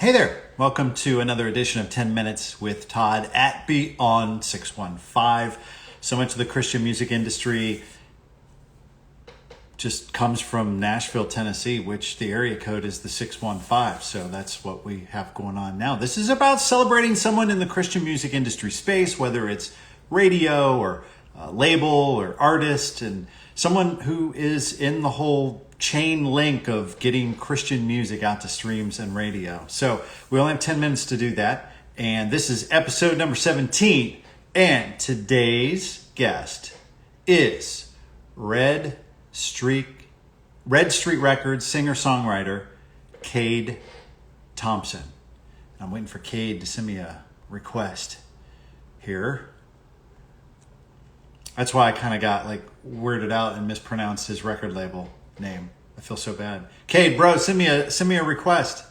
Hey there, welcome to another edition of 10 Minutes with Todd at Beyond 615. So much of the Christian music industry just comes from Nashville, Tennessee, which the area code is the 615. So that's what we have going on now. This is about celebrating someone in the Christian music industry space, whether it's radio or label or artist, and someone who is in the whole chain link of getting Christian music out to streams and radio. So we only have 10 minutes to do that. And this is episode number 17. And today's guest is Red Street Records singer-songwriter Cade Thompson. I'm waiting for Cade to send me a request here. That's why I kind of got weirded out and mispronounced his record label name. I feel so bad. Cade, bro, send me a request.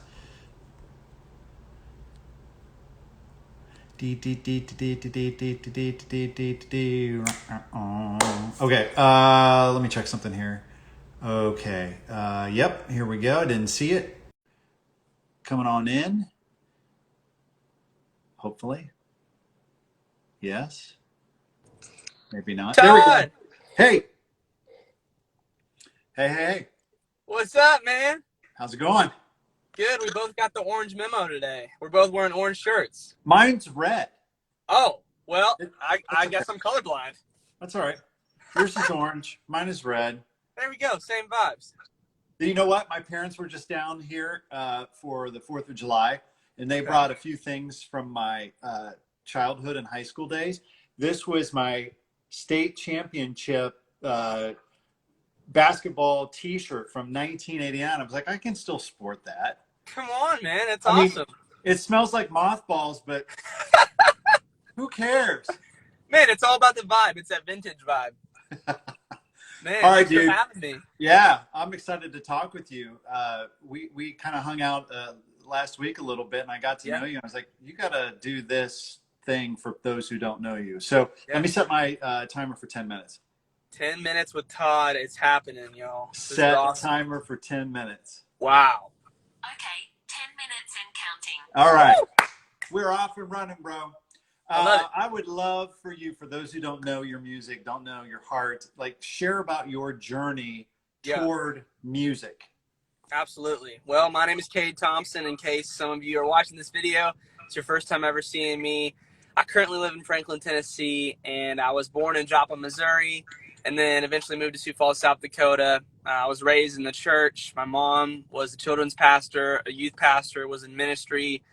Okay, let me check something here. Okay, yep, here we go. I didn't see it. Coming on in. Hopefully. Yes. Maybe not. Todd! There we go. Hey. Hey. What's up, man? How's it going? Good. We both got the orange memo today. We're both wearing orange shirts. Mine's red. Oh, well, I okay. guess I'm colorblind. That's all right. Yours is orange. Mine is red. There we go. Same vibes. You know what? My parents were just down here for the 4th of July, and they brought a few things from my childhood and high school days. This was my state championship basketball t-shirt from 1989. I was like, I can still sport that. Come on, man. That's awesome. It smells like mothballs, but who cares? Man, it's all about the vibe. It's that vintage vibe. Man, all right, thanks dude. for having me. Yeah, I'm excited to talk with you. We kind of hung out last week a little bit, and I got to know you. I was like, you got to do this thing for those who don't know you. So let me set my timer for 10 minutes. 10 minutes with Todd. It's happening, y'all. Set a timer for 10 minutes. Wow. Okay, 10 minutes and counting. All right. Woo! We're off and running, bro. I would love for you, for those who don't know your music, don't know your heart, share about your journey toward music. Absolutely. Well, my name is Cade Thompson. In case some of you are watching this video, it's your first time ever seeing me. I currently live in Franklin, Tennessee, and I was born in Joplin, Missouri, and then eventually moved to Sioux Falls, South Dakota. I was raised in the church. My mom was a children's pastor, a youth pastor, was in ministry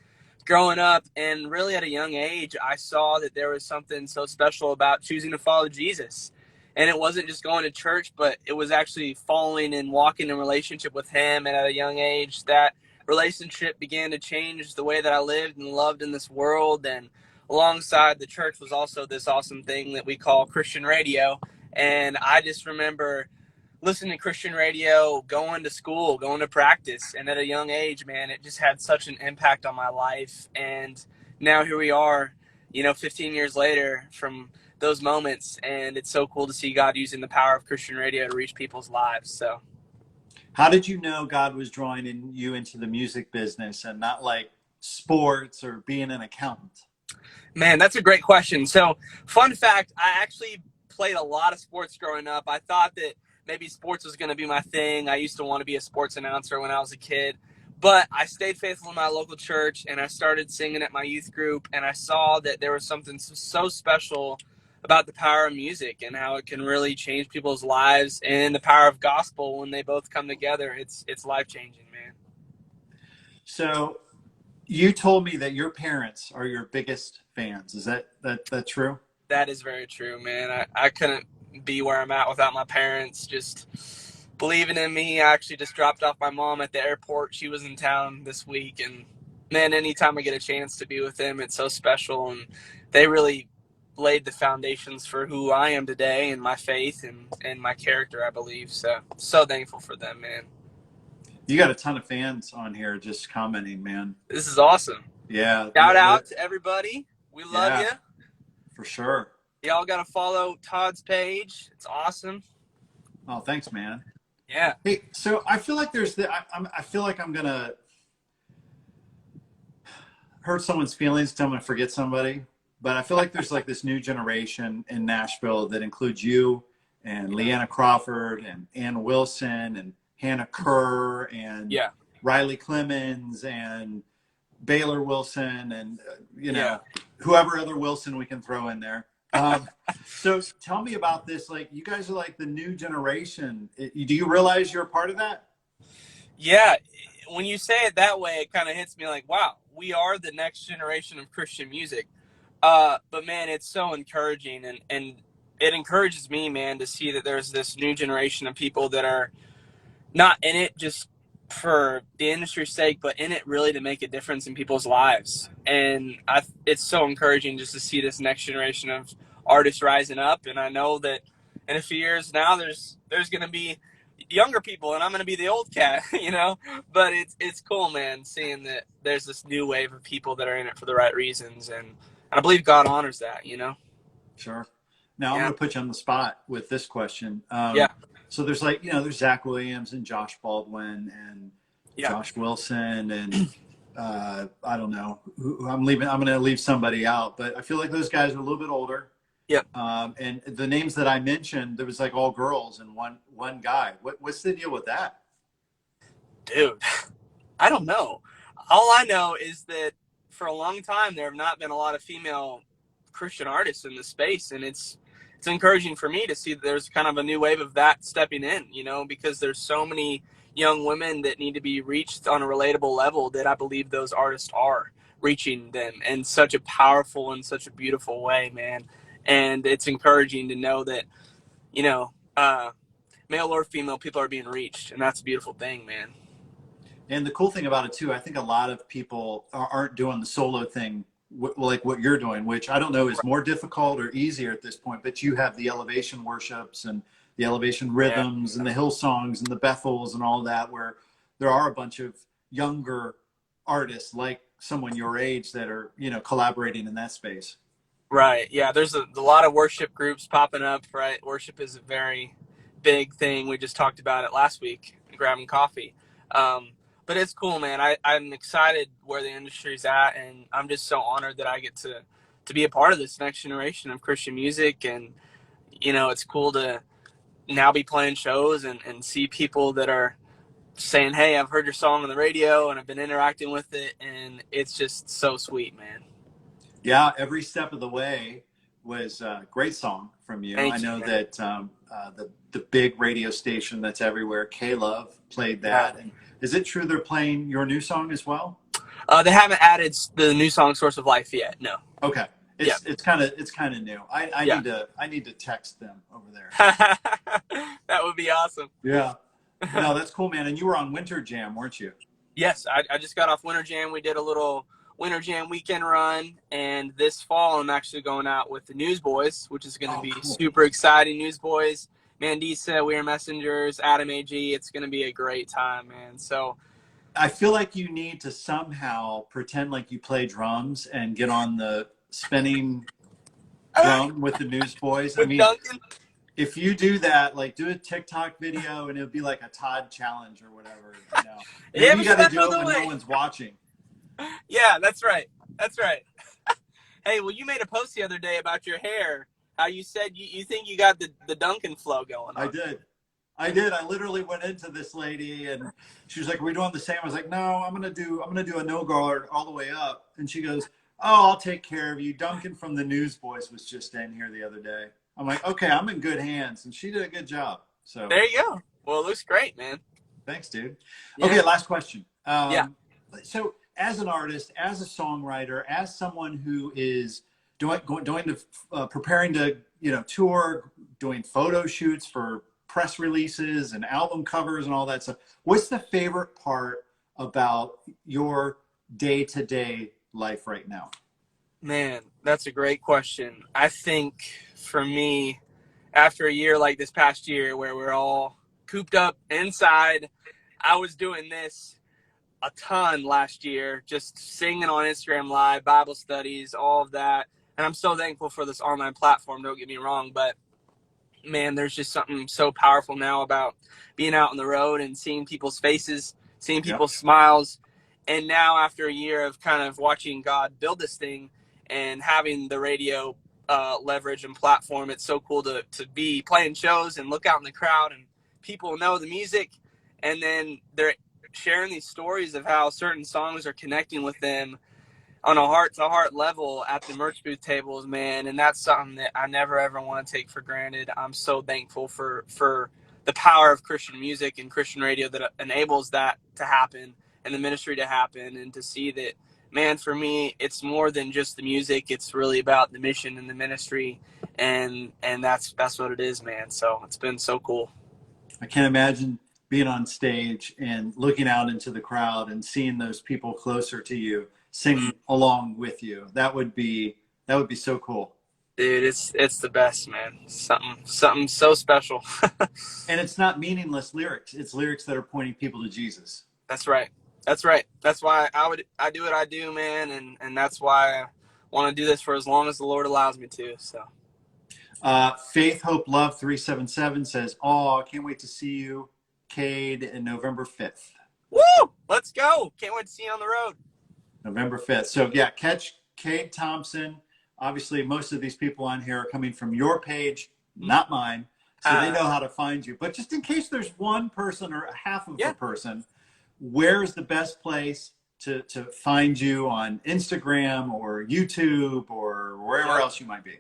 growing up, and really at a young age, I saw that there was something so special about choosing to follow Jesus. And it wasn't just going to church, but it was actually following and walking in relationship with him. And at a young age, that relationship began to change the way that I lived and loved in this world. And alongside the church was also this awesome thing that we call Christian radio. And I just remember listening to Christian radio, going to school, going to practice. And at a young age, man, it just had such an impact on my life. And now here we are, 15 years later from those moments. And it's so cool to see God using the power of Christian radio to reach people's lives. So how did you know God was drawing you into the music business and not sports or being an accountant? Man, that's a great question. So fun fact, I actually played a lot of sports growing up. I thought that maybe sports was going to be my thing. I used to want to be a sports announcer when I was a kid, but I stayed faithful in my local church and I started singing at my youth group, and I saw that there was something so special about the power of music and how it can really change people's lives, and the power of gospel when they both come together. It's life-changing, man. So you told me that your parents are your biggest fans. Is that true? That is very true, man. I couldn't be where I'm at without my parents just believing in me. I actually just dropped off my mom at the airport. She was in town this week, and man, anytime I get a chance to be with them, it's so special. And they really laid the foundations for who I am today and my faith and my character, I believe. So thankful for them, man. You got a ton of fans on here just commenting, man. This is awesome. Yeah. Shout out to everybody. We love you. For sure. Y'all got to follow Todd's page. It's awesome. Oh, thanks, man. Yeah. Hey, so I feel like I feel like I'm gonna hurt someone's feelings because I'm going to forget somebody, but I feel like there's like this new generation in Nashville that includes you and Leanna Crawford and Ann Wilson and Hannah Kerr and Yeah. Riley Clemens and Baylor Wilson and, Yeah. whoever other Wilson we can throw in there. So tell me about this. Like, you guys are like the new generation. Do you realize you're a part of that? Yeah. When you say it that way, it kind of hits me like, wow, we are the next generation of Christian music. But man, it's so encouraging, and it encourages me, man, to see that there's this new generation of people that are not in it just for the industry's sake, but in it really to make a difference in people's lives. And it's so encouraging just to see this next generation of artists rising up. And I know that in a few years now, there's going to be younger people, and I'm going to be the old cat, But it's cool, man, seeing that there's this new wave of people that are in it for the right reasons, and I believe God honors that, Sure. Now I'm going to put you on the spot with this question. Yeah. So there's like, there's Zach Williams and Josh Baldwin and Josh Wilson and I don't know who I'm leaving. I'm going to leave somebody out, but I feel like those guys are a little bit older. Yep. And the names that I mentioned, there was like all girls and one guy. What's the deal with that? Dude, I don't know. All I know is that for a long time there have not been a lot of female Christian artists in the space, and it's encouraging for me to see that there's kind of a new wave of that stepping in, because there's so many young women that need to be reached on a relatable level that I believe those artists are reaching them in such a powerful and such a beautiful way, man. And it's encouraging to know that, male or female, people are being reached, and that's a beautiful thing, man. And the cool thing about it too, I think a lot of people aren't doing the solo thing like what you're doing, which I don't know is more difficult or easier at this point, but you have the elevation worships and the elevation rhythms and the hill songs and the Bethels and all that, where there are a bunch of younger artists like someone your age that are, collaborating in that space. Right. Yeah. There's a lot of worship groups popping up, right? Worship is a very big thing. We just talked about it last week, grabbing coffee. But it's cool, man. I'm excited where the industry's at, and I'm just so honored that I get to be a part of this next generation of Christian music. And, it's cool to now be playing shows and see people that are saying, hey, I've heard your song on the radio and I've been interacting with it. And it's just so sweet, man. Yeah. Every Step of the Way was a great song from you. Thank I know you, that the big radio station that's everywhere, K-Love, played that. Yeah. And is it true they're playing your new song as well? They haven't added the new song "Source of Life" yet. No. Okay. It's kind of new. I need to text them over there. That would be awesome. Yeah. No, that's cool, man. And you were on Winter Jam, weren't you? Yes, I just got off Winter Jam. We did a little Winter Jam weekend run, and this fall I'm actually going out with the Newsboys, which is going to be cool. super exciting. Newsboys, Mandisa, We Are Messengers, Adam AG. It's going to be a great time, man. So I feel like you need to somehow pretend like you play drums and get on the spinning drum with the Newsboys. I mean, Duncan? If you do that, like do a TikTok video and it'll be like a Todd challenge or whatever, Yeah, you got to do it when no one's watching. Yeah, that's right. That's right. Hey, well, you made a post the other day about your hair. How you said you think you got the Duncan flow going on. I did. I literally went into this lady and she was like, "Are we doing the same?" I was like, "No, I'm gonna do a no guard all the way up." And she goes, "Oh, I'll take care of you. Duncan from the Newsboys was just in here the other day." I'm like, "Okay, I'm in good hands," and she did a good job. So there you go. Well, it looks great, man. Thanks, dude. Yeah. Okay, last question. Yeah. So, as an artist, as a songwriter, as someone who is preparing to tour, doing photo shoots for press releases and album covers and all that stuff, what's the favorite part about your day-to-day life right now? Man, that's a great question. I think for me, after a year like this past year where we're all cooped up inside, I was doing this a ton last year, just singing on Instagram Live, Bible studies, all of that. And I'm so thankful for this online platform, don't get me wrong, but man, there's just something so powerful now about being out on the road and seeing people's faces, seeing people's smiles, And now after a year of kind of watching God build this thing and having the radio leverage and platform, it's so cool to be playing shows and look out in the crowd and people know the music, and then they're sharing these stories of how certain songs are connecting with them on a heart-to-heart level at the merch booth tables, man. And that's something that I never ever want to take for granted. I'm so thankful for the power of Christian music and Christian radio that enables that to happen and the ministry to happen, and to see that, man, for me, it's more than just the music. It's really about the mission and the ministry, and that's what it is, man. So it's been so cool. I can't imagine being on stage and looking out into the crowd and seeing those people closer to you sing along with you. That would be so cool. Dude, it's the best, man. Something so special. And it's not meaningless lyrics. It's lyrics that are pointing people to Jesus. That's right. That's right. That's why I do what I do, man, and that's why I want to do this for as long as the Lord allows me to. So Faith Hope Love 377 says, "Oh, I can't wait to see you, Cade, in November 5th." Woo! Let's go. Can't wait to see you on the road. November 5th. So yeah, catch Cade Thompson. Obviously, most of these people on here are coming from your page, not mine. So they know how to find you. But just in case there's one person or half of a person, where's the best place to find you on Instagram or YouTube or wherever else you might be?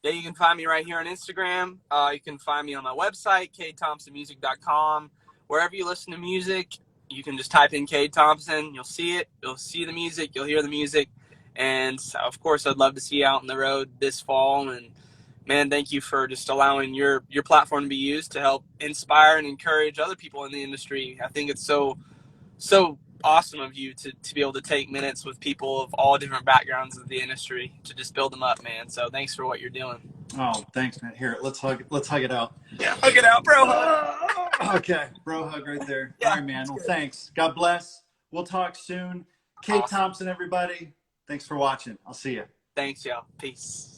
Yeah, you can find me right here on Instagram. You can find me on my website, cadethompsonmusic.com. Wherever you listen to music, you can just type in Cade Thompson. You'll see it. You'll see the music. You'll hear the music. And, of course, I'd love to see you out on the road this fall. And, man, thank you for just allowing your platform to be used to help inspire and encourage other people in the industry. I think it's so awesome of you to be able to take minutes with people of all different backgrounds of the industry to just build them up, man. So thanks for what you're doing. Oh, thanks, man. Here, let's hug it out. Yeah, hug it out, bro. Okay, bro hug right there. All right, man. Well, thanks. God bless. We'll talk soon. Cade Thompson, everybody. Thanks for watching. I'll see you. Thanks, y'all. Peace.